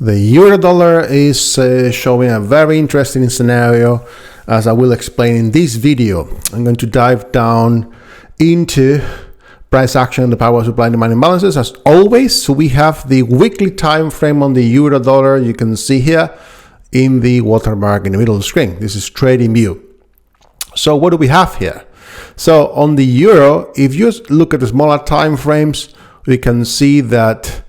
The euro dollar is showing a very interesting scenario, as I will explain in this video. I'm going to dive down into price action, the power supply and demand imbalances as always. So we have the weekly time frame on the euro dollar. You can see here in the watermark in the middle of the screen. This is trading view. So what do we have here? So on the euro, if you look at the smaller time frames, we can see that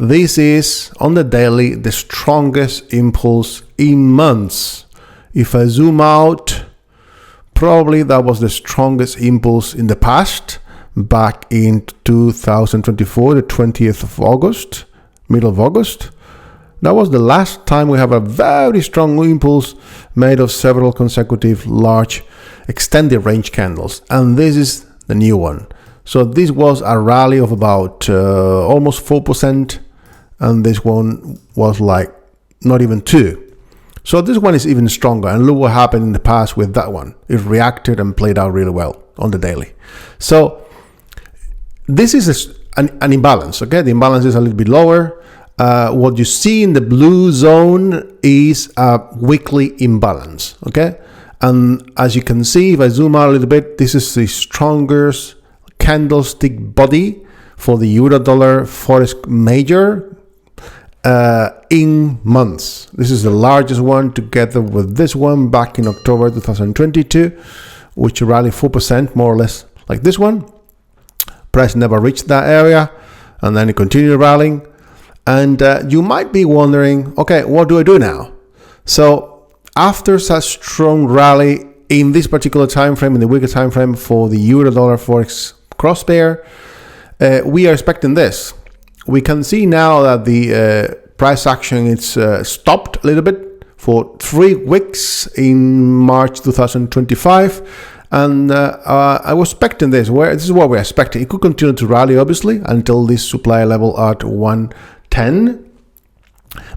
this is on the daily the strongest impulse in months. If I zoom out, probably that was the strongest impulse in the past, back in 2024, the 20th of August, middle of August. That was the last time we have a very strong impulse made of several consecutive large extended range candles. And this is the new one. So this was a rally of about almost 4%. And this one was like not even 2. So this one is even stronger. And look what happened in the past with that one. It reacted and played out really well on the daily. So this is an imbalance. Okay, the imbalance is a little bit lower. What you see in the blue zone is a weekly imbalance. Okay, and as you can see, if I zoom out a little bit, this is the strongest candlestick body for the euro dollar Forex major in months. This is the largest one together with this one back in October 2022, which rallied 4% more or less like this one. Price never reached that area and then it continued rallying. And you might be wondering, okay, what do I do now? So after such strong rally in this particular time frame, in the weaker time frame for the euro dollar Forex cross pair, we are expecting this. We can see now that the price action is stopped a little bit for 3 weeks in March 2025. And I was expecting this. This is what we're expecting. It could continue to rally, obviously, until this supply level at 110.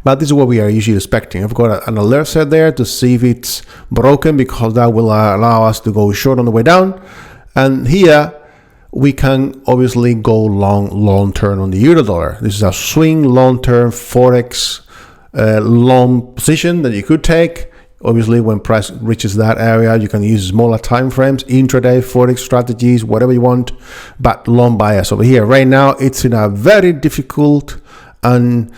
But this is what we are usually expecting. I've got an alert set there to see if it's broken, because that will allow us to go short on the way down. And here we can obviously go long term on the euro dollar. This is a swing long-term Forex long position that you could take. Obviously, when price reaches that area, you can use smaller time frames, intraday, Forex strategies, whatever you want, but long bias over here. Right now, it's in a very difficult and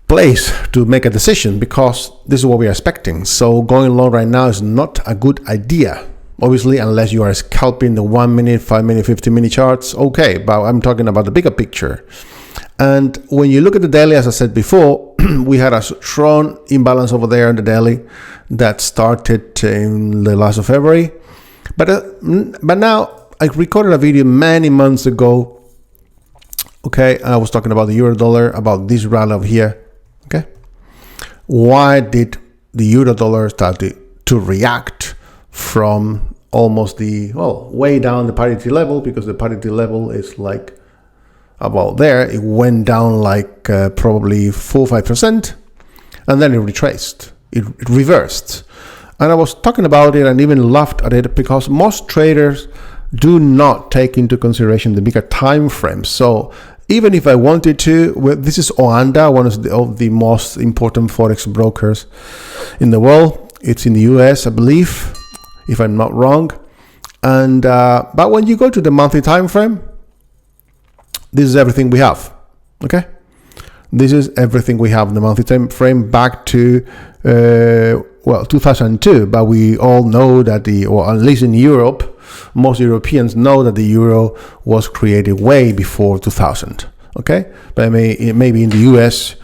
place to make a decision, because this is what we are expecting. So going long right now is not a good idea. Obviously, unless you are scalping the 1 minute, 5 minute, 15 minute charts, okay, but I'm talking about the bigger picture. And when you look at the daily, as I said before, we had a strong imbalance over there in the daily that started in the last of February. But now I recorded a video many months ago. Okay, I was talking about the euro dollar, about this rally over here. Okay, why did the euro dollar start to react from almost way down the parity level, because the parity level is like about there. It went down like probably 4-5%, and then it retraced. It reversed. And I was talking about it and even laughed at it, because most traders do not take into consideration the bigger time frames. So even if I wanted to, this is Oanda, one of the most important Forex brokers in the world. It's in the US, I believe, if I'm not wrong. And but when you go to the monthly time frame, this is everything we have. Okay, this is everything we have in the monthly time frame back to 2002. But we all know that or at least in Europe, most Europeans know that the euro was created way before 2000. Okay, but maybe in the US,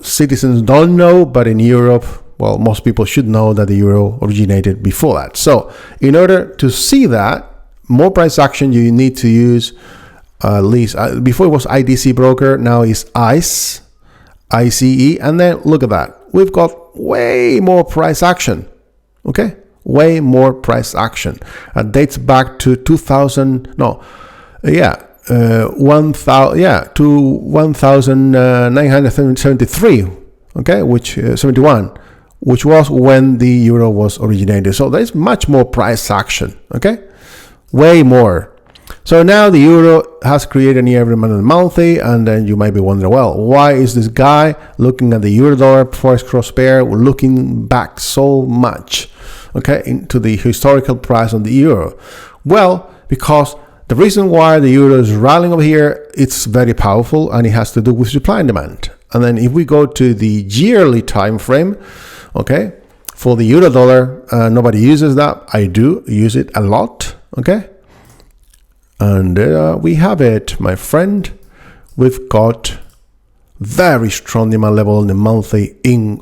citizens don't know, but in Europe, well, most people should know that the euro originated before that. So in order to see that more price action, you need to use at least, before it was IDC broker, now it's ICE, and then look at that. We've got way more price action. Okay, way more price action. It dates back to 1973. Okay, which 71. Which was when the euro was originated. So there is much more price action, okay? Way more. So now the euro has created near every month and monthly, and then you might be wondering, well, why is this guy looking at the euro dollar forex cross pair looking back so much, okay, into the historical price of the euro? Well, because the reason why the euro is rallying over here, it's very powerful, and it has to do with supply and demand. And then if we go to the yearly time frame, okay, for the euro dollar, nobody uses that. I do use it a lot, okay. And we have it, my friend. We've got very strong demand level on the monthly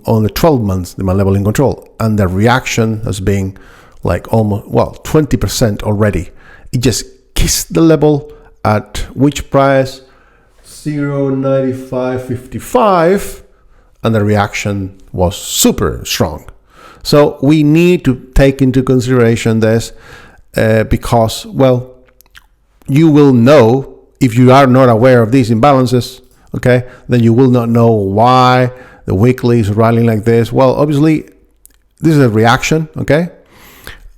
on the 12 months demand level in control, and the reaction has been like almost 20% already. It just kissed the level at which price? 0.9555, and the reaction was super strong. So we need to take into consideration this because, well, you will know if you are not aware of these imbalances, okay, then you will not know why the weekly is rallying like this. Well, obviously, this is a reaction, okay,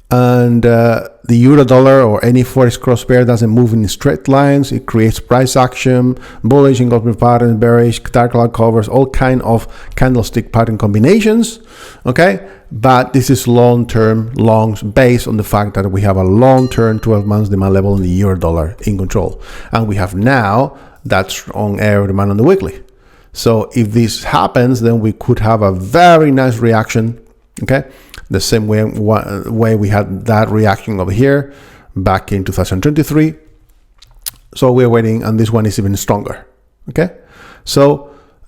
and the euro dollar or any forex cross pair doesn't move in straight lines. It creates price action, bullish engulfing patterns, bearish, dark cloud covers, all kind of candlestick pattern combinations, okay. But this is long-term longs based on the fact that we have a long-term 12 months demand level in the euro dollar in control, and we have now that strong area demand on the weekly. So if this happens, then we could have a very nice reaction, okay, the same way we had that reaction over here back in 2023. So we're waiting, and this one is even stronger, okay. So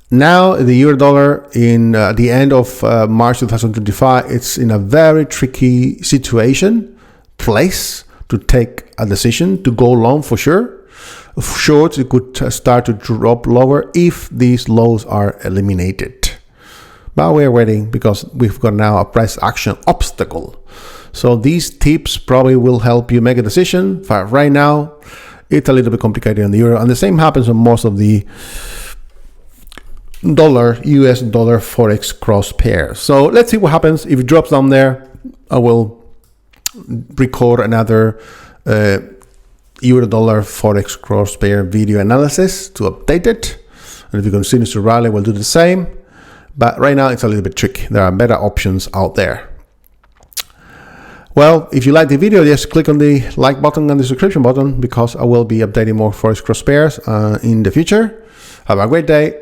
now the euro dollar in the end of March 2025, it's in a very tricky place to take a decision to go long for sure. Shorts, it could start to drop lower if these lows are eliminated. But we're waiting because we've got now a price action obstacle. So these tips probably will help you make a decision. But right now, it's a little bit complicated on the euro, and the same happens on most of the US dollar forex cross pair. So let's see what happens. If it drops down there, I will record another euro dollar forex cross pair video analysis to update it, and if it continues to rally, we'll do the same. But right now it's a little bit tricky. There are better options out there. Well, if you like the video, just click on the like button and the subscription button, because I will be updating more forex cross pairs in the future. Have a great day.